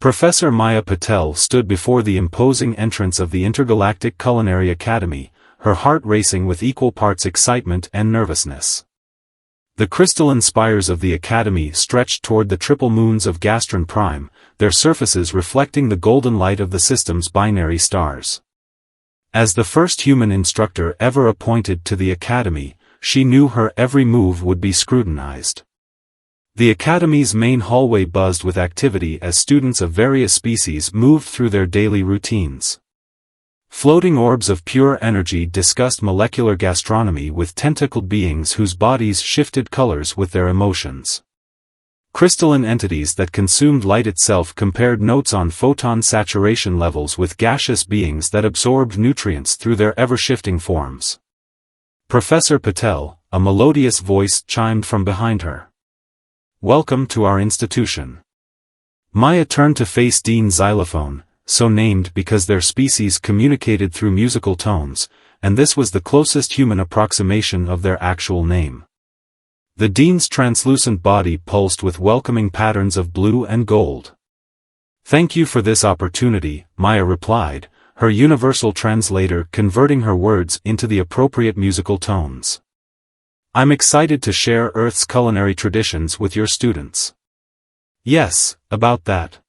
Professor Maya Patel stood before the imposing entrance of the Intergalactic Culinary Academy, her heart racing with equal parts excitement and nervousness. The crystalline spires of the Academy stretched toward the triple moons of Gastron Prime, their surfaces reflecting the golden light of the system's binary stars. As the first human instructor ever appointed to the Academy, she knew her every move would be scrutinized. The Academy's main hallway buzzed with activity as students of various species moved through their daily routines. Floating orbs of pure energy discussed molecular gastronomy with tentacled beings whose bodies shifted colors with their emotions. Crystalline entities that consumed light itself compared notes on photon saturation levels with gaseous beings that absorbed nutrients through their ever-shifting forms. Professor Patel, a melodious voice chimed from behind her. "Welcome to our institution." Maya turned to face Dean Xylophone, so named because their species communicated through musical tones, and this was the closest human approximation of their actual name. The Dean's translucent body pulsed with welcoming patterns of blue and gold. "Thank you for this opportunity," Maya replied, her universal translator converting her words into the appropriate musical tones. "I'm excited to share Earth's culinary traditions with your students." "Yes, about that."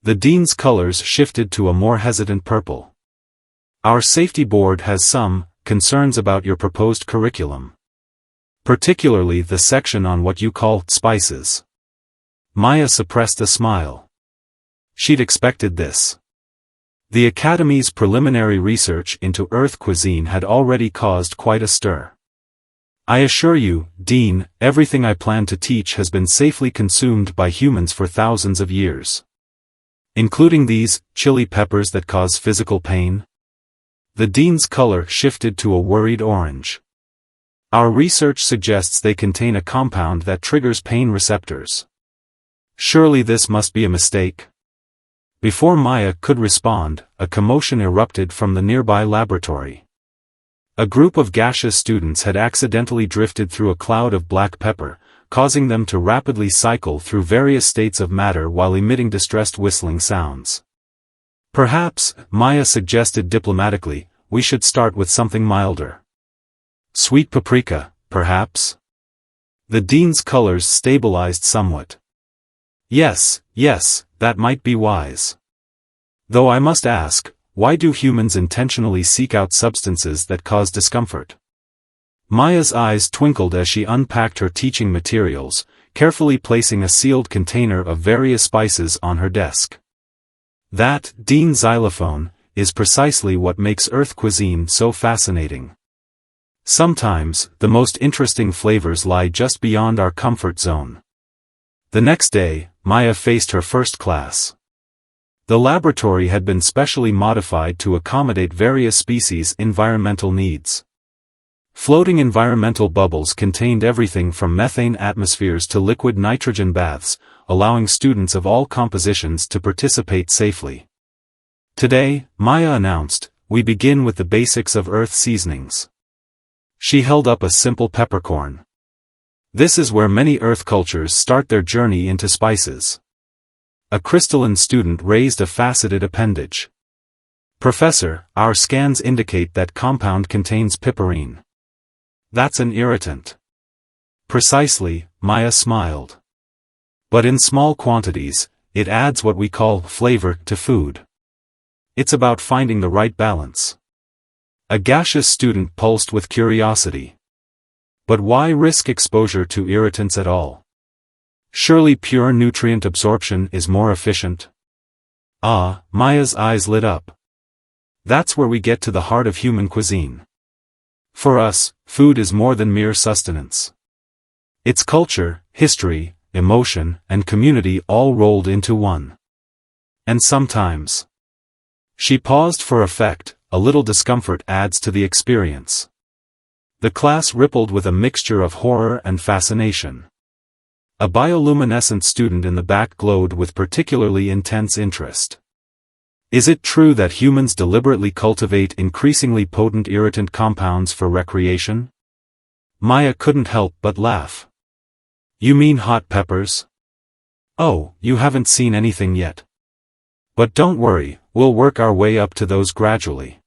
The Dean's colors shifted to a more hesitant purple. "Our safety board has some concerns about your proposed curriculum. Particularly the section on what you call spices." Maya suppressed a smile. She'd expected this. The Academy's preliminary research into Earth cuisine had already caused quite a stir. "I assure you, Dean, everything I plan to teach has been safely consumed by humans for thousands of years. Including these chili peppers that cause physical pain?" The Dean's color shifted to a worried orange. "Our research suggests they contain a compound that triggers pain receptors. Surely this must be a mistake?" Before Maya could respond, a commotion erupted from the nearby laboratory. A group of gaseous students had accidentally drifted through a cloud of black pepper, causing them to rapidly cycle through various states of matter while emitting distressed whistling sounds. "Perhaps," Maya suggested diplomatically, "we should start with something milder. Sweet paprika, perhaps?" The Dean's colors stabilized somewhat. Yes, that might be wise. Though I must ask, why do humans intentionally seek out substances that cause discomfort?" Maya's eyes twinkled as she unpacked her teaching materials, carefully placing a sealed container of various spices on her desk. "That, Dean Xylophone, is precisely what makes Earth cuisine so fascinating. Sometimes, the most interesting flavors lie just beyond our comfort zone." The next day, Maya faced her first class. The laboratory had been specially modified to accommodate various species' environmental needs. Floating environmental bubbles contained everything from methane atmospheres to liquid nitrogen baths, allowing students of all compositions to participate safely. "Today," Maya announced, "we begin with the basics of Earth seasonings." She held up a simple peppercorn. "This is where many Earth cultures start their journey into spices." A crystalline student raised a faceted appendage. "Professor, our scans indicate that compound contains piperine. That's an irritant." "Precisely," Maya smiled. "But in small quantities, it adds what we call flavor to food. It's about finding the right balance." A gaseous student pulsed with curiosity. "But why risk exposure to irritants at all? Surely pure nutrient absorption is more efficient." "Ah," Maya's eyes lit up. "That's where we get to the heart of human cuisine. For us, food is more than mere sustenance. It's culture, history, emotion, and community all rolled into one. And sometimes..." She paused for effect, a little discomfort adds to the experience. The class rippled with a mixture of horror and fascination. A bioluminescent student in the back glowed with particularly intense interest. "Is it true that humans deliberately cultivate increasingly potent irritant compounds for recreation?" Maya couldn't help but laugh. "You mean hot peppers? Oh, you haven't seen anything yet." But don't worry, we'll work our way up to those gradually.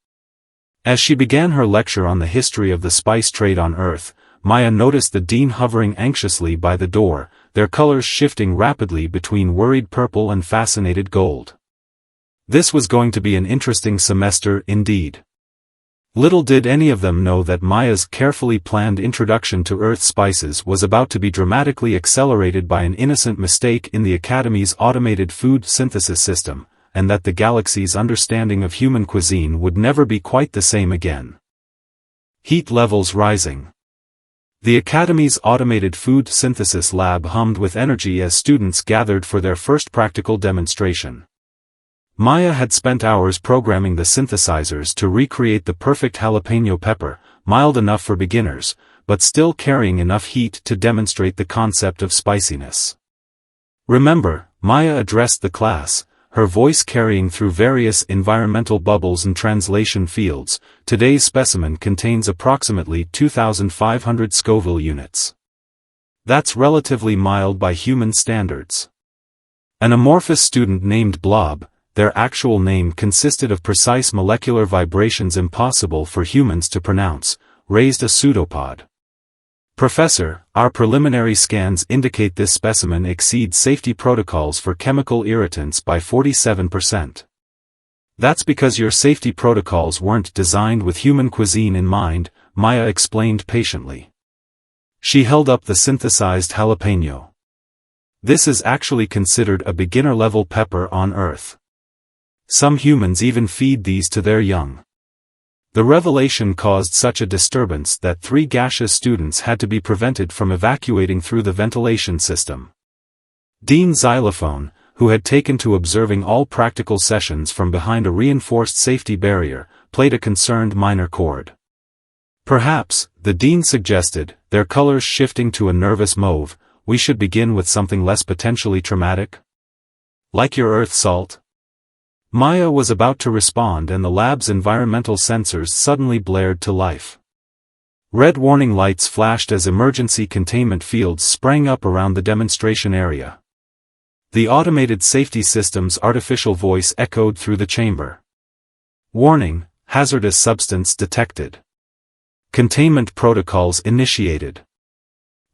As she began her lecture on the history of the spice trade on Earth, Maya noticed the dean hovering anxiously by the door, their colors shifting rapidly between worried purple and fascinated gold. This was going to be an interesting semester indeed. Little did any of them know that Maya's carefully planned introduction to Earth spices was about to be dramatically accelerated by an innocent mistake in the Academy's automated food synthesis system, and that the galaxy's understanding of human cuisine would never be quite the same again. Heat levels rising. The Academy's automated food synthesis lab hummed with energy as students gathered for their first practical demonstration. Maya had spent hours programming the synthesizers to recreate the perfect jalapeno pepper, mild enough for beginners, but still carrying enough heat to demonstrate the concept of spiciness. Remember, Maya addressed the class, her voice carrying through various environmental bubbles and translation fields. Today's specimen contains approximately 2,500 Scoville units. That's relatively mild by human standards. An amorphous student named Blob, their actual name consisted of precise molecular vibrations impossible for humans to pronounce, raised a pseudopod. Professor, our preliminary scans indicate this specimen exceeds safety protocols for chemical irritants by 47%. That's because your safety protocols weren't designed with human cuisine in mind, Maya explained patiently. She held up the synthesized jalapeno. This is actually considered a beginner-level pepper on Earth. Some humans even feed these to their young. The revelation caused such a disturbance that 3 gaseous students had to be prevented from evacuating through the ventilation system. Dean Xylophone, who had taken to observing all practical sessions from behind a reinforced safety barrier, played a concerned minor chord. Perhaps, the dean suggested, their colors shifting to a nervous mauve, we should begin with something less potentially traumatic? Like your earth salt? Maya was about to respond and the lab's environmental sensors suddenly blared to life. Red warning lights flashed as emergency containment fields sprang up around the demonstration area. The automated safety system's artificial voice echoed through the chamber. Warning, hazardous substance detected. Containment protocols initiated.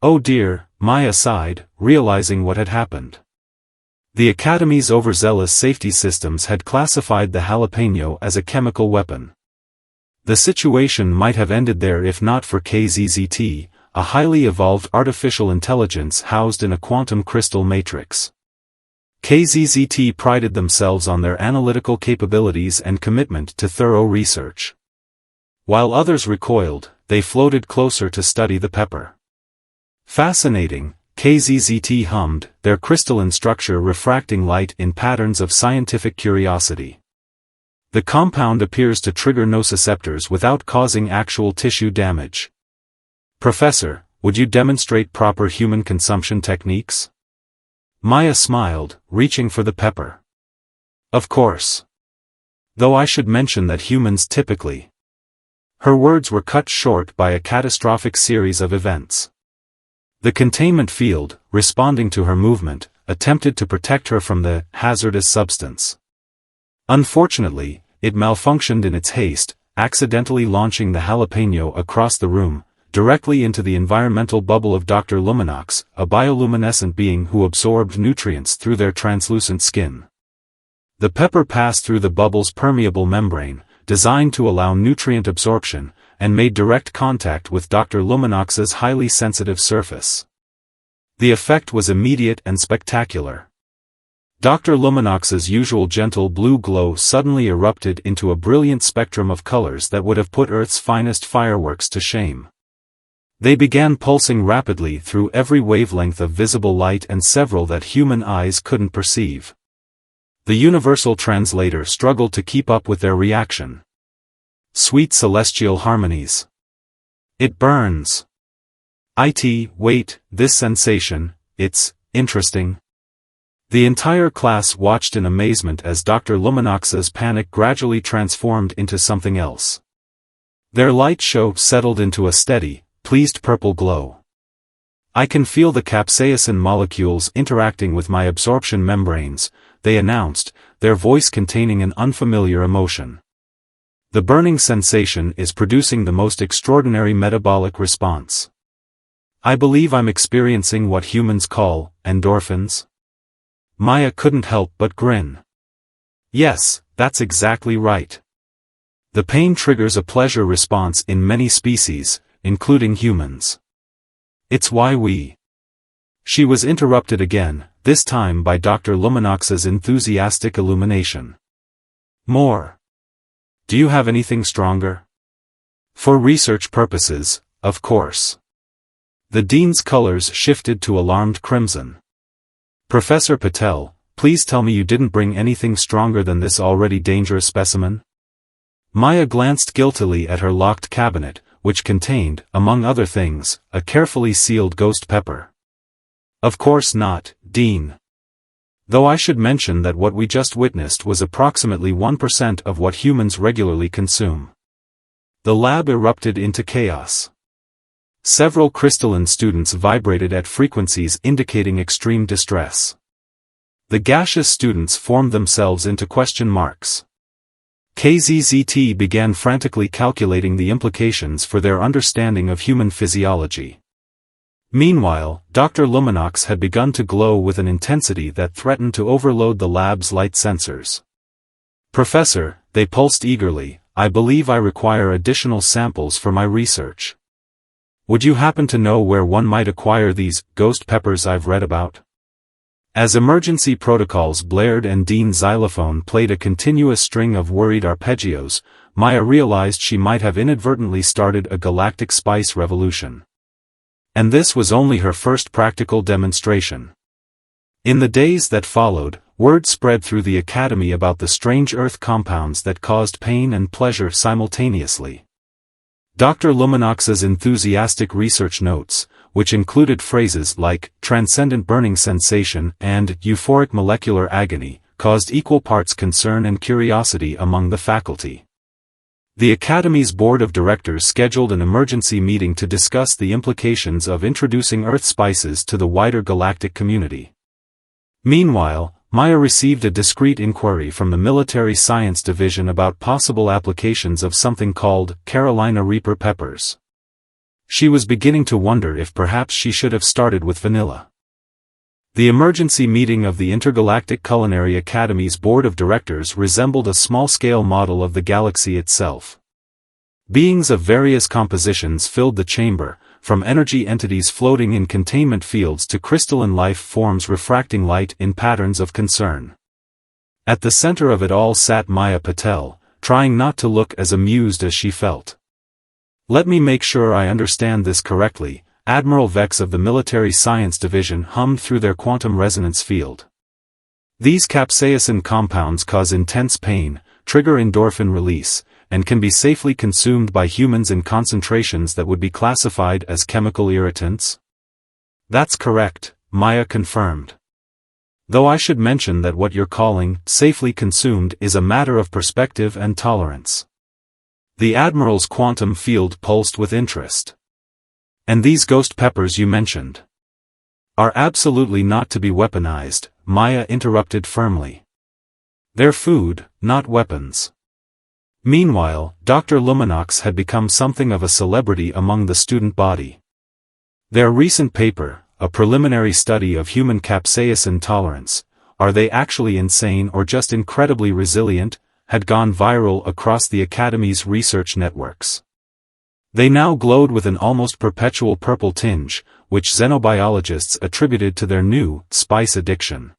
Oh dear, Maya sighed, realizing what had happened. The Academy's overzealous safety systems had classified the jalapeno as a chemical weapon. The situation might have ended there if not for KZZT, a highly evolved artificial intelligence housed in a quantum crystal matrix. KZZT prided themselves on their analytical capabilities and commitment to thorough research. While others recoiled, they floated closer to study the pepper. Fascinating, KZZT hummed, their crystalline structure refracting light in patterns of scientific curiosity. The compound appears to trigger nociceptors without causing actual tissue damage. Professor, would you demonstrate proper human consumption techniques? Maya smiled, reaching for the pepper. Of course. Though I should mention that humans typically. Her words were cut short by a catastrophic series of events. The containment field, responding to her movement, attempted to protect her from the hazardous substance. Unfortunately, it malfunctioned in its haste, accidentally launching the jalapeno across the room, directly into the environmental bubble of Dr. Luminox, a bioluminescent being who absorbed nutrients through their translucent skin. The pepper passed through the bubble's permeable membrane, designed to allow nutrient absorption, and made direct contact with Dr. Luminox's highly sensitive surface. The effect was immediate and spectacular. Dr. Luminox's usual gentle blue glow suddenly erupted into a brilliant spectrum of colors that would have put Earth's finest fireworks to shame. They began pulsing rapidly through every wavelength of visible light and several that human eyes couldn't perceive. The universal translator struggled to keep up with their reaction. Sweet celestial harmonies. It burns. Wait, this sensation, it's interesting. The entire class watched in amazement as Dr. Luminox's panic gradually transformed into something else. Their light show settled into a steady, pleased purple glow. I can feel the capsaicin molecules interacting with my absorption membranes, they announced, their voice containing an unfamiliar emotion. The burning sensation is producing the most extraordinary metabolic response. I believe I'm experiencing what humans call endorphins. Maya couldn't help but grin. Yes, that's exactly right. The pain triggers a pleasure response in many species, including humans. It's why we... She was interrupted again, this time by Dr. Luminox's enthusiastic illumination. More. Do you have anything stronger? For research purposes, of course. The dean's colors shifted to alarmed crimson. Professor Patel, please tell me you didn't bring anything stronger than this already dangerous specimen? Maya glanced guiltily at her locked cabinet, which contained, among other things, a carefully sealed ghost pepper. Of course not, Dean. Though I should mention that what we just witnessed was approximately 1% of what humans regularly consume. The lab erupted into chaos. Several crystalline students vibrated at frequencies indicating extreme distress. The gaseous students formed themselves into question marks. KZZT began frantically calculating the implications for their understanding of human physiology. Meanwhile, Dr. Luminox had begun to glow with an intensity that threatened to overload the lab's light sensors. Professor, they pulsed eagerly, I believe I require additional samples for my research. Would you happen to know where one might acquire these ghost peppers I've read about? As emergency protocols blared and Dean's xylophone played a continuous string of worried arpeggios, Maya realized she might have inadvertently started a galactic spice revolution. And this was only her first practical demonstration. In the days that followed, word spread through the academy about the strange earth compounds that caused pain and pleasure simultaneously. Dr. Luminox's enthusiastic research notes, which included phrases like transcendent burning sensation and euphoric molecular agony, caused equal parts concern and curiosity among the faculty. The Academy's board of directors scheduled an emergency meeting to discuss the implications of introducing earth spices to the wider galactic community. Meanwhile, Maya received a discreet inquiry from the Military Science Division about possible applications of something called Carolina Reaper peppers. She was beginning to wonder if perhaps she should have started with vanilla. The emergency meeting of the Intergalactic Culinary Academy's board of directors resembled a small-scale model of the galaxy itself. Beings of various compositions filled the chamber, from energy entities floating in containment fields to crystalline life forms refracting light in patterns of concern. At the center of it all sat Maya Patel, trying not to look as amused as she felt. Let me make sure I understand this correctly, Admiral Vex of the Military Science Division hummed through their quantum resonance field. These capsaicin compounds cause intense pain, trigger endorphin release, and can be safely consumed by humans in concentrations that would be classified as chemical irritants? That's correct, Maya confirmed. Though I should mention that what you're calling safely consumed is a matter of perspective and tolerance. The Admiral's quantum field pulsed with interest. And these ghost peppers you mentioned are absolutely not to be weaponized, Maya interrupted firmly. They're food, not weapons. Meanwhile, Dr. Luminox had become something of a celebrity among the student body. Their recent paper, a preliminary study of human capsaicin tolerance, are they actually insane or just incredibly resilient, had gone viral across the Academy's research networks. They now glowed with an almost perpetual purple tinge, which xenobiologists attributed to their new spice addiction.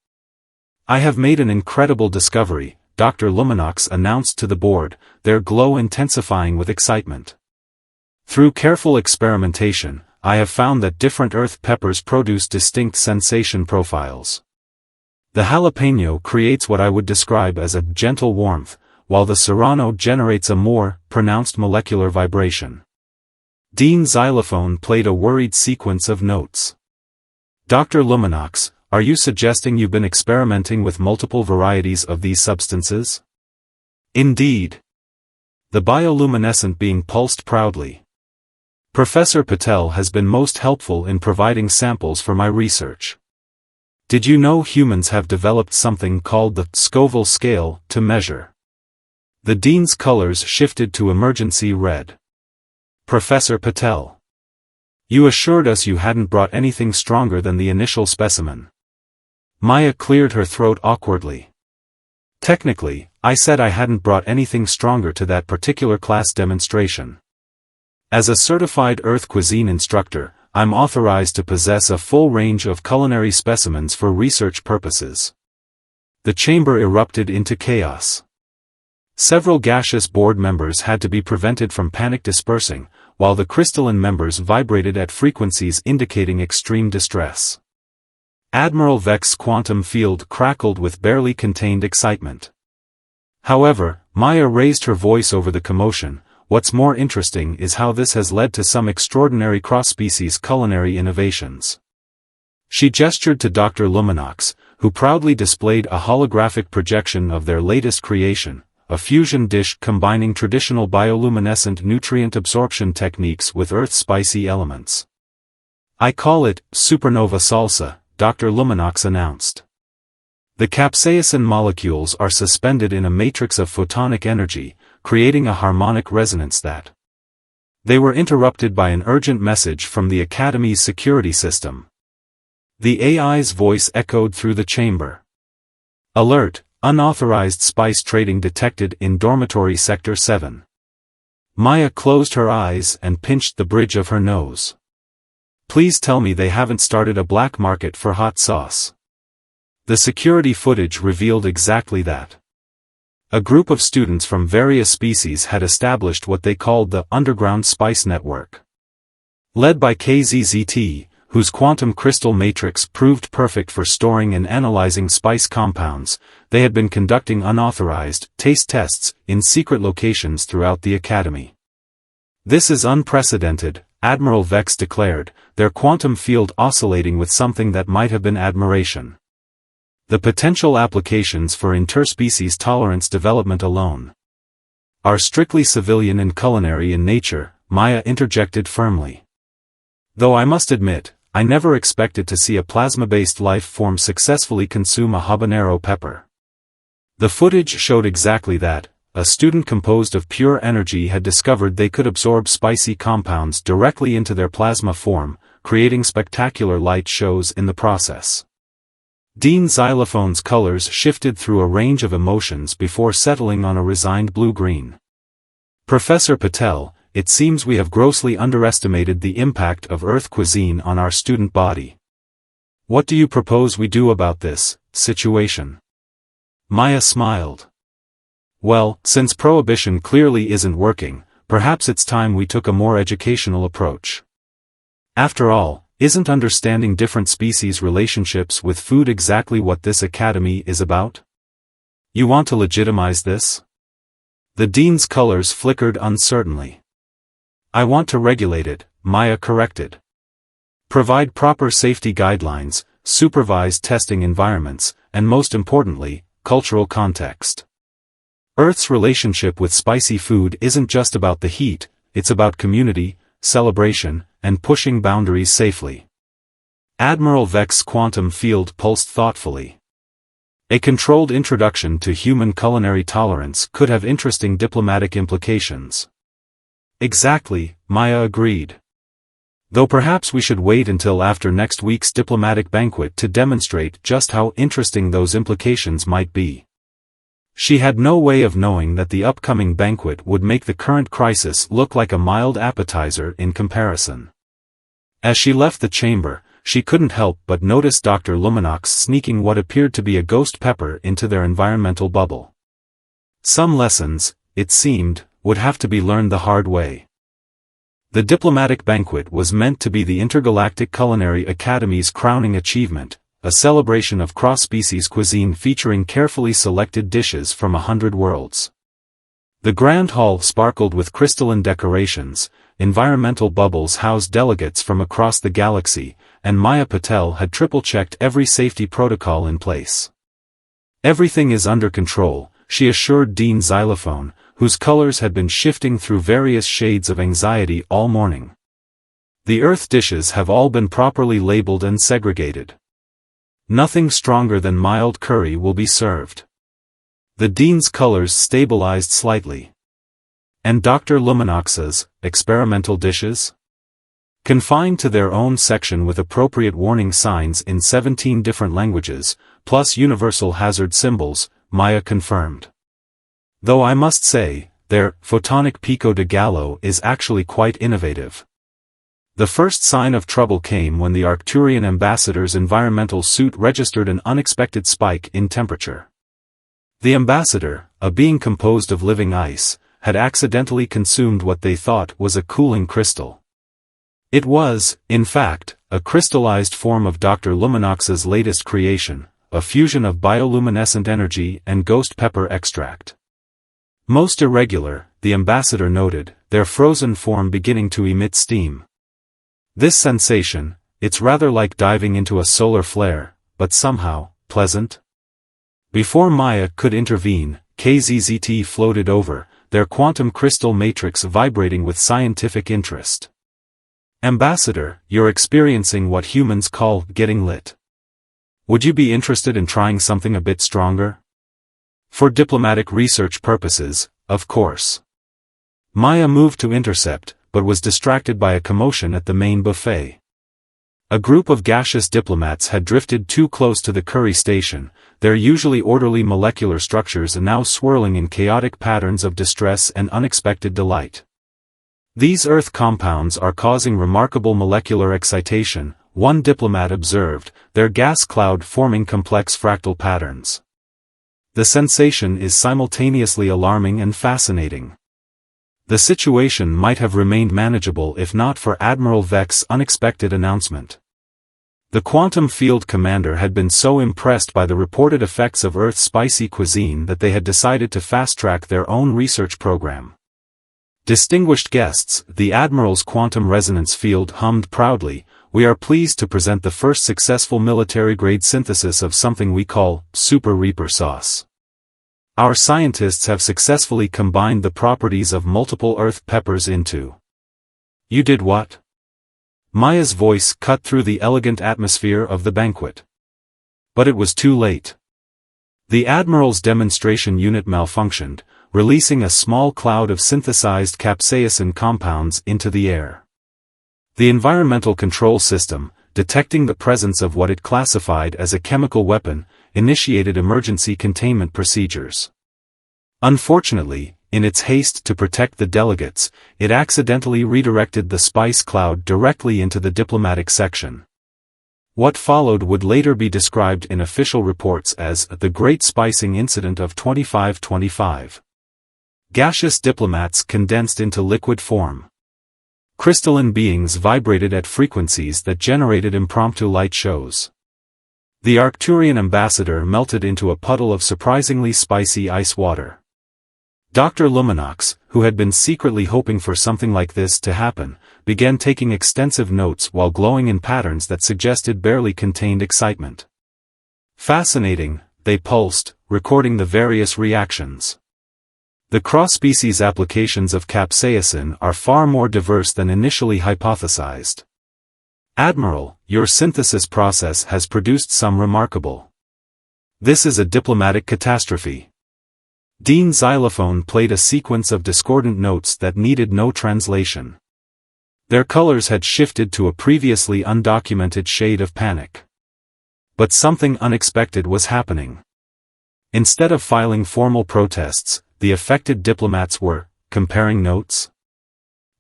I have made an incredible discovery, Dr. Luminox announced to the board, their glow intensifying with excitement. Through careful experimentation, I have found that different earth peppers produce distinct sensation profiles. The jalapeno creates what I would describe as a gentle warmth, while the serrano generates a more pronounced molecular vibration. Dean's xylophone played a worried sequence of notes. Dr. Luminox, are you suggesting you've been experimenting with multiple varieties of these substances? Indeed. The bioluminescent being pulsed proudly. Professor Patel has been most helpful in providing samples for my research. Did you know humans have developed something called the Scoville scale to measure? The dean's colors shifted to emergency red. Professor Patel. You assured us you hadn't brought anything stronger than the initial specimen. Maya cleared her throat awkwardly. Technically, I said I hadn't brought anything stronger to that particular class demonstration. As a certified Earth cuisine instructor, I'm authorized to possess a full range of culinary specimens for research purposes. The chamber erupted into chaos. Several gaseous board members had to be prevented from panic dispersing, while the crystalline members vibrated at frequencies indicating extreme distress. Admiral Vex's quantum field crackled with barely contained excitement. However, Maya raised her voice over the commotion. What's more interesting is how this has led to some extraordinary cross-species culinary innovations. She gestured to Dr. Luminox, who proudly displayed a holographic projection of their latest creation, a fusion dish combining traditional bioluminescent nutrient absorption techniques with Earth's spicy elements. I call it supernova salsa, Dr. Luminox announced. The capsaicin molecules are suspended in a matrix of photonic energy, creating a harmonic resonance that. They were interrupted by an urgent message from the Academy's security system. The AI's voice echoed through the chamber. Alert, unauthorized spice trading detected in Dormitory Sector 7. Maya closed her eyes and pinched the bridge of her nose. Please tell me they haven't started a black market for hot sauce. The security footage revealed exactly that. A group of students from various species had established what they called the Underground Spice Network. Led by KZZT, whose quantum crystal matrix proved perfect for storing and analyzing spice compounds, they had been conducting unauthorized taste tests in secret locations throughout the Academy. This is unprecedented, Admiral Vex declared, their quantum field oscillating with something that might have been admiration. The potential applications for interspecies tolerance development alone are strictly civilian and culinary in nature, Maya interjected firmly. Though I must admit, I never expected to see a plasma-based life form successfully consume a habanero pepper. The footage showed exactly that. A student composed of pure energy had discovered they could absorb spicy compounds directly into their plasma form, creating spectacular light shows in the process. Dean Xylophone's colors shifted through a range of emotions before settling on a resigned blue-green. Professor Patel, it seems we have grossly underestimated the impact of Earth cuisine on our student body. What do you propose we do about this situation? Maya smiled. Well, since prohibition clearly isn't working, perhaps it's time we took a more educational approach. After all, isn't understanding different species' relationships with food exactly what this academy is about? You want to legitimize this? The dean's colors flickered uncertainly. I want to regulate it, Maya corrected. Provide proper safety guidelines, supervise testing environments, and most importantly, cultural context. Earth's relationship with spicy food isn't just about the heat, it's about community, celebration, and pushing boundaries safely. Admiral Vex's quantum field pulsed thoughtfully. A controlled introduction to human culinary tolerance could have interesting diplomatic implications. Exactly, Maya agreed. Though perhaps we should wait until after next week's diplomatic banquet to demonstrate just how interesting those implications might be. She had no way of knowing that the upcoming banquet would make the current crisis look like a mild appetizer in comparison. As she left the chamber, she couldn't help but notice Dr. Luminox sneaking what appeared to be a ghost pepper into their environmental bubble. Some lessons, it seemed, would have to be learned the hard way. The diplomatic banquet was meant to be the Intergalactic Culinary Academy's crowning achievement, a celebration of cross-species cuisine featuring carefully selected dishes from 100 worlds. The grand hall sparkled with crystalline decorations, environmental bubbles housed delegates from across the galaxy, and Maya Patel had triple-checked every safety protocol in place. Everything is under control, she assured Dean Xylophone, whose colors had been shifting through various shades of anxiety all morning. The Earth dishes have all been properly labeled and segregated. Nothing stronger than mild curry will be served. The dean's colors stabilized slightly. And Dr. Luminox's experimental dishes? Confined to their own section with appropriate warning signs in 17 different languages, plus universal hazard symbols, Maya confirmed. Though I must say, their photonic pico de gallo is actually quite innovative. The first sign of trouble came when the Arcturian ambassador's environmental suit registered an unexpected spike in temperature. The ambassador, a being composed of living ice, had accidentally consumed what they thought was a cooling crystal. It was, in fact, a crystallized form of Dr. Luminox's latest creation, a fusion of bioluminescent energy and ghost pepper extract. Most irregular, the ambassador noted, their frozen form beginning to emit steam. This sensation, it's rather like diving into a solar flare, but somehow, pleasant. Before Maya could intervene, KZZT floated over, their quantum crystal matrix vibrating with scientific interest. Ambassador, you're experiencing what humans call getting lit. Would you be interested in trying something a bit stronger? For diplomatic research purposes, of course. Maya moved to intercept, but was distracted by a commotion at the main buffet. A group of gaseous diplomats had drifted too close to the curry station, their usually orderly molecular structures now swirling in chaotic patterns of distress and unexpected delight. These Earth compounds are causing remarkable molecular excitation, one diplomat observed, their gas cloud forming complex fractal patterns. The sensation is simultaneously alarming and fascinating. The situation might have remained manageable if not for Admiral Vek's unexpected announcement. The quantum field commander had been so impressed by the reported effects of Earth's spicy cuisine that they had decided to fast-track their own research program. Distinguished guests, the Admiral's quantum resonance field hummed proudly, we are pleased to present the first successful military-grade synthesis of something we call Super Reaper sauce. Our scientists have successfully combined the properties of multiple earth peppers into. You did what? Maya's voice cut through the elegant atmosphere of the banquet. But it was too late. The Admiral's demonstration unit malfunctioned, releasing a small cloud of synthesized capsaicin compounds into the air. The environmental control system, detecting the presence of what it classified as a chemical weapon, initiated emergency containment procedures. Unfortunately, in its haste to protect the delegates, it accidentally redirected the spice cloud directly into the diplomatic section. What followed would later be described in official reports as the Great Spicing Incident of 2525. Gaseous diplomats condensed into liquid form. Crystalline beings vibrated at frequencies that generated impromptu light shows. The Arcturian ambassador melted into a puddle of surprisingly spicy ice water. Dr. Luminox, who had been secretly hoping for something like this to happen, began taking extensive notes while glowing in patterns that suggested barely contained excitement. Fascinating, they pulsed, recording the various reactions. The cross-species applications of capsaicin are far more diverse than initially hypothesized. Admiral, your synthesis process has produced some remarkable. This is a diplomatic catastrophe. Dean Xylophone played a sequence of discordant notes that needed no translation. Their colors had shifted to a previously undocumented shade of panic. But something unexpected was happening. Instead of filing formal protests, the affected diplomats were comparing notes.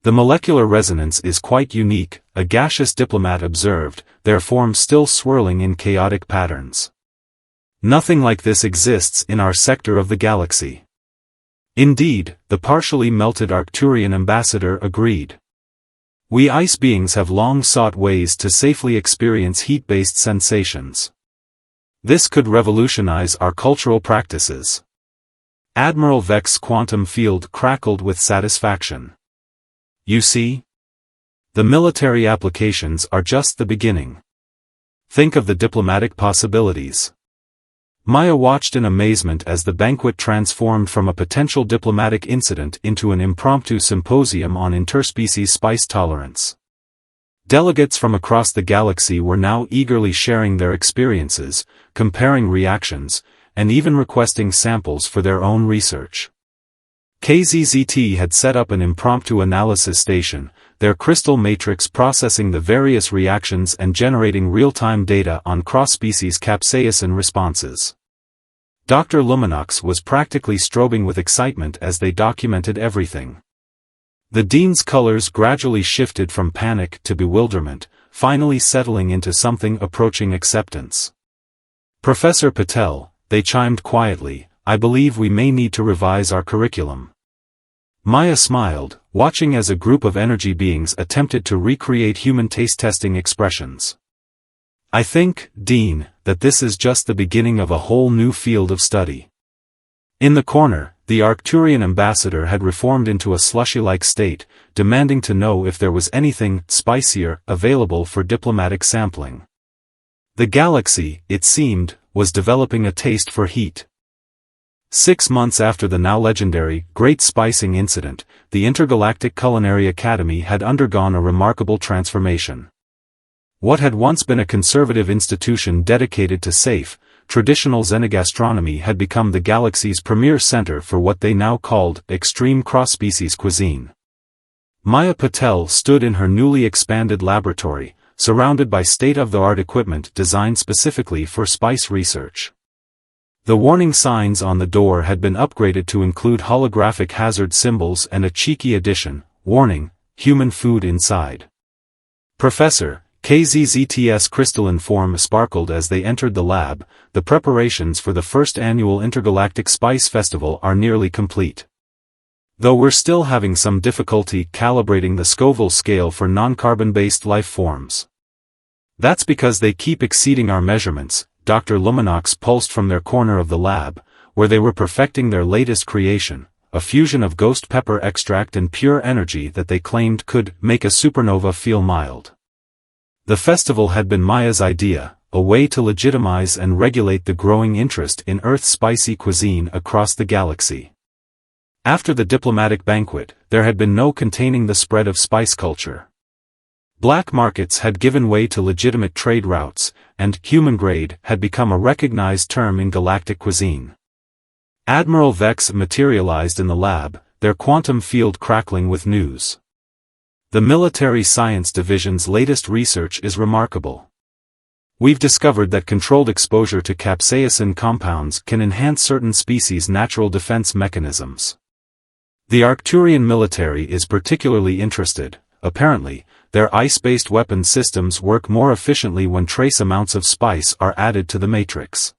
The molecular resonance is quite unique, a gaseous diplomat observed, their forms still swirling in chaotic patterns. Nothing like this exists in our sector of the galaxy. Indeed, the partially melted Arcturian ambassador agreed. We ice beings have long sought ways to safely experience heat-based sensations. This could revolutionize our cultural practices. Admiral Vek's quantum field crackled with satisfaction. You see? The military applications are just the beginning. Think of the diplomatic possibilities. Maya watched in amazement as the banquet transformed from a potential diplomatic incident into an impromptu symposium on interspecies spice tolerance. Delegates from across the galaxy were now eagerly sharing their experiences, comparing reactions, and even requesting samples for their own research. KZZT had set up an impromptu analysis station, their crystal matrix processing the various reactions and generating real-time data on cross-species capsaicin responses. Dr. Luminox was practically strobing with excitement as they documented everything. The Dean's colors gradually shifted from panic to bewilderment, finally settling into something approaching acceptance. "Professor Patel," they chimed quietly, "I believe we may need to revise our curriculum." Maya smiled, watching as a group of energy beings attempted to recreate human taste-testing expressions. "I think, Dean, that this is just the beginning of a whole new field of study." In the corner, the Arcturian ambassador had reformed into a slushy-like state, demanding to know if there was anything spicier available for diplomatic sampling. The galaxy, it seemed, was developing a taste for heat. 6 months after the now legendary Great Spicing Incident, the Intergalactic Culinary Academy had undergone a remarkable transformation. What had once been a conservative institution dedicated to safe, traditional xenogastronomy had become the galaxy's premier center for what they now called extreme cross-species cuisine. Maya Patel stood in her newly expanded laboratory, surrounded by state-of-the-art equipment designed specifically for spice research. The warning signs on the door had been upgraded to include holographic hazard symbols and a cheeky addition, "Warning, human food inside." Professor KZZT's crystalline form sparkled as they entered the lab. The preparations for the first annual Intergalactic Spice Festival are nearly complete. Though we're still having some difficulty calibrating the Scoville scale for non-carbon-based life forms. That's because they keep exceeding our measurements, Dr. Luminox pulsed from their corner of the lab, where they were perfecting their latest creation, a fusion of ghost pepper extract and pure energy that they claimed could make a supernova feel mild. The festival had been Maya's idea, a way to legitimize and regulate the growing interest in Earth's spicy cuisine across the galaxy. After the diplomatic banquet, there had been no containing the spread of spice culture. Black markets had given way to legitimate trade routes, and human grade had become a recognized term in galactic cuisine. Admiral Vex materialized in the lab, their quantum field crackling with news. The Military Science Division's latest research is remarkable. We've discovered that controlled exposure to capsaicin compounds can enhance certain species' natural defense mechanisms. The Arcturian military is particularly interested. Apparently, their ice-based weapon systems work more efficiently when trace amounts of spice are added to the matrix.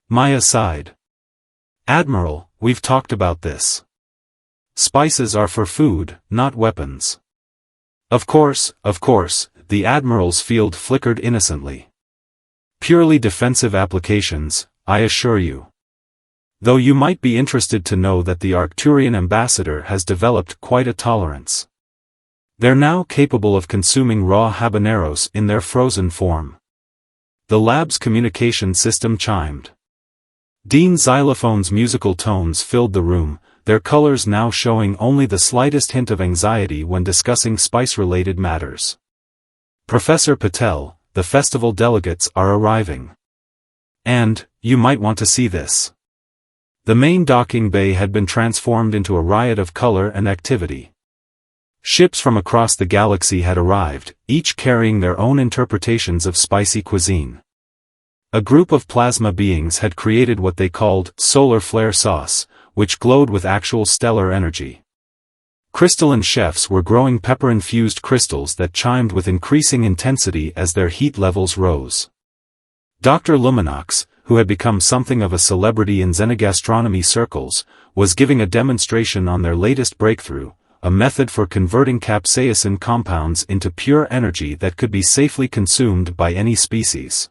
Maya sighed. "Admiral, we've talked about this. Spices are for food, not weapons." Of course, the Admiral's field flickered innocently. "Purely defensive applications, I assure you. Though you might be interested to know that the Arcturian ambassador has developed quite a tolerance. They're now capable of consuming raw habaneros in their frozen form." The lab's communication system chimed. Dean Xylophone's musical tones filled the room, their colors now showing only the slightest hint of anxiety when discussing spice-related matters. "Professor Patel, the festival delegates are arriving. And, you might want to see this." The main docking bay had been transformed into a riot of color and activity. Ships from across the galaxy had arrived, each carrying their own interpretations of spicy cuisine. A group of plasma beings had created what they called solar flare sauce, which glowed with actual stellar energy. Crystalline chefs were growing pepper-infused crystals that chimed with increasing intensity as their heat levels rose. Dr. Luminox, who had become something of a celebrity in xenogastronomy circles, was giving a demonstration on their latest breakthrough, a method for converting capsaicin compounds into pure energy that could be safely consumed by any species.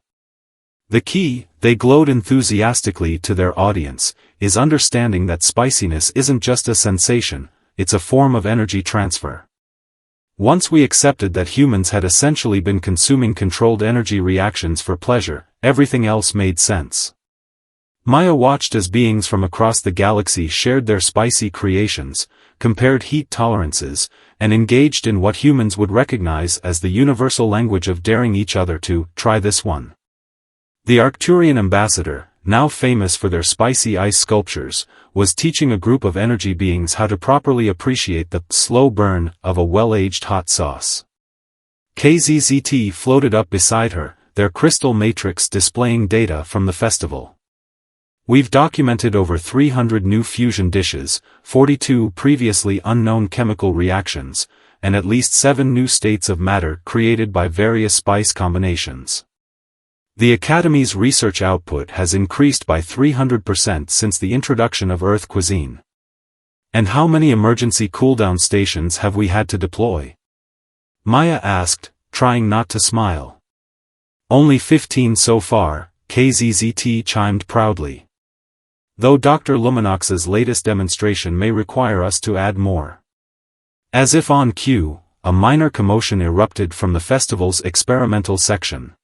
The key, they glowed enthusiastically to their audience, is understanding that spiciness isn't just a sensation, it's a form of energy transfer. Once we accepted that humans had essentially been consuming controlled energy reactions for pleasure, everything else made sense. Maya watched as beings from across the galaxy shared their spicy creations, compared heat tolerances, and engaged in what humans would recognize as the universal language of daring each other to try this one. The Arcturian ambassador, now famous for their spicy ice sculptures, was teaching a group of energy beings how to properly appreciate the slow burn of a well-aged hot sauce. KZZT floated up beside her, their crystal matrix displaying data from the festival. We've documented over 300 new fusion dishes, 42 previously unknown chemical reactions, and at least 7 new states of matter created by various spice combinations. The Academy's research output has increased by 300% since the introduction of Earth cuisine. And how many emergency cooldown stations have we had to deploy? Maya asked, trying not to smile. Only 15 so far, KZZT chimed proudly. Though Dr. Luminox's latest demonstration may require us to add more. As if on cue, a minor commotion erupted from the festival's experimental section.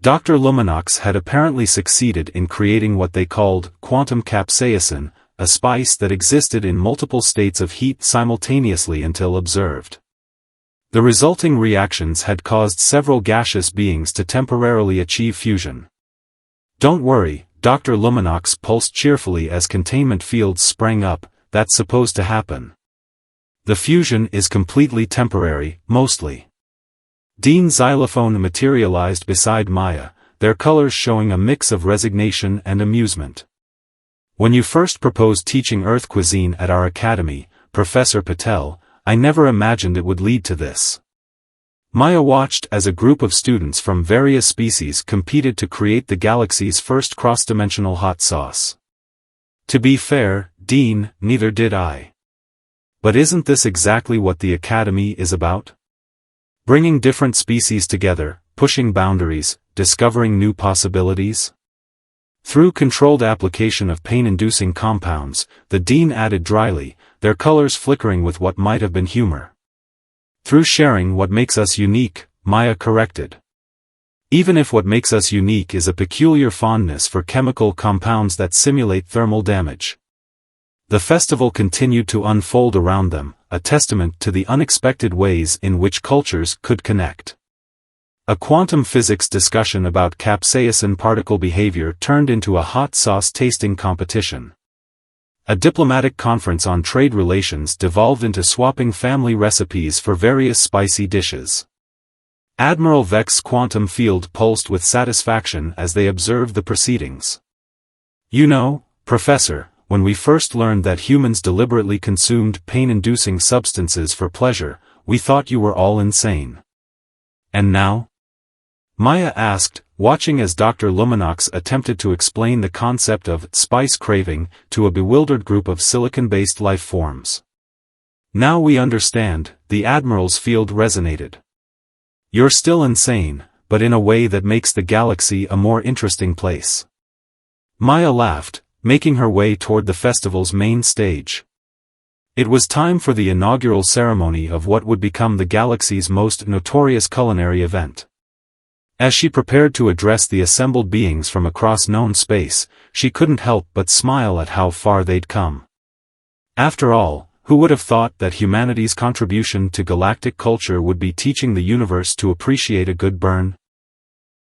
Dr. Luminox had apparently succeeded in creating what they called quantum capsaicin, a spice that existed in multiple states of heat simultaneously until observed. The resulting reactions had caused several gaseous beings to temporarily achieve fusion. Don't worry, Dr. Luminox pulsed cheerfully as containment fields sprang up, that's supposed to happen. The fusion is completely temporary, mostly. Dean's xylophone materialized beside Maya, their colors showing a mix of resignation and amusement. When you first proposed teaching Earth cuisine at our academy, Professor Patel, I never imagined it would lead to this. Maya watched as a group of students from various species competed to create the galaxy's first cross-dimensional hot sauce. To be fair, Dean, neither did I. But isn't this exactly what the Academy is about? Bringing different species together, pushing boundaries, discovering new possibilities? Through controlled application of pain-inducing compounds, the Dean added dryly, their colors flickering with what might have been humor. Through sharing what makes us unique, Maya corrected. Even if what makes us unique is a peculiar fondness for chemical compounds that simulate thermal damage. The festival continued to unfold around them, a testament to the unexpected ways in which cultures could connect. A quantum physics discussion about capsaicin particle behavior turned into a hot sauce tasting competition. A diplomatic conference on trade relations devolved into swapping family recipes for various spicy dishes. Admiral Vex's quantum field pulsed with satisfaction as they observed the proceedings. You know, Professor, when we first learned that humans deliberately consumed pain-inducing substances for pleasure, we thought you were all insane. And now? Maya asked, watching as Dr. Luminox attempted to explain the concept of spice craving to a bewildered group of silicon-based life forms. Now we understand, the Admiral's field resonated. You're still insane, but in a way that makes the galaxy a more interesting place. Maya laughed, making her way toward the festival's main stage. It was time for the inaugural ceremony of what would become the galaxy's most notorious culinary event. As she prepared to address the assembled beings from across known space, she couldn't help but smile at how far they'd come. After all, who would have thought that humanity's contribution to galactic culture would be teaching the universe to appreciate a good burn?